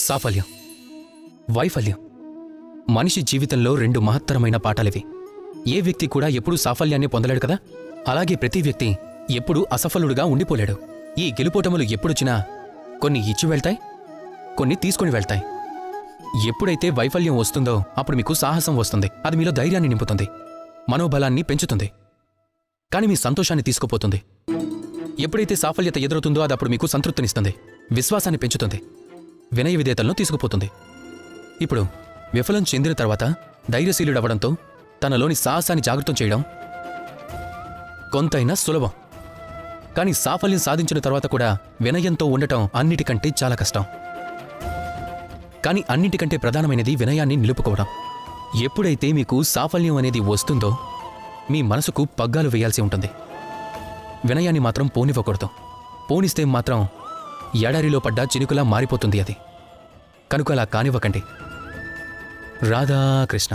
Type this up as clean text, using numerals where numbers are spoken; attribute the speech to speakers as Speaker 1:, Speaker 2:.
Speaker 1: సాఫల్యం, వైఫల్యం. మనిషి జీవితంలో రెండు మహత్తరమైన పాఠాలివి. ఏ వ్యక్తి కూడా ఎప్పుడూ సాఫల్యాన్ని పొందలేడు కదా. అలాగే ప్రతి వ్యక్తి ఎప్పుడూ అసఫలుడుగా ఉండిపోలేడు. ఈ గెలుపోటములు ఎప్పుడొచ్చినా కొన్ని ఇచ్చి వెళ్తాయి, కొన్ని తీసుకుని వెళ్తాయి. ఎప్పుడైతే వైఫల్యం వస్తుందో అప్పుడు మీకు సాహసం వస్తుంది. అది మీలో ధైర్యాన్ని నింపుతుంది, మనోబలాన్ని పెంచుతుంది, కానీ మీ సంతోషాన్ని తీసుకుపోతుంది. ఎప్పుడైతే సాఫల్యత ఎదురవుతుందో అది అప్పుడు మీకు సంతృప్తినిస్తుంది, విశ్వాసాన్ని పెంచుతుంది, వినయ విధేయతలను తీసుకుపోతుంది. ఇప్పుడు విఫలం చెందిన తర్వాత ధైర్యశీలుడవడంతో తనలోని సాహసాన్ని జాగృతం చేయడం కొంతైనా సులభం. కానీ సాఫల్యం సాధించిన తర్వాత కూడా వినయంతో ఉండటం అన్నిటికంటే చాలా కష్టం. కానీ అన్నిటికంటే ప్రధానమైనది వినయాన్ని నిలుపుకోవడం. ఎప్పుడైతే మీకు సాఫల్యం అనేది వస్తుందో మీ మనసుకు పగ్గాలు వేయాల్సి ఉంటుంది. వినయాన్ని మాత్రం పోనివ్వకూడదు. పోనిస్తే మాత్రం ఎడారిలో పడ్డ చినుకులా మారిపోతుంది అది. కనుక అలా కానివ్వకండి. రాధాకృష్ణ.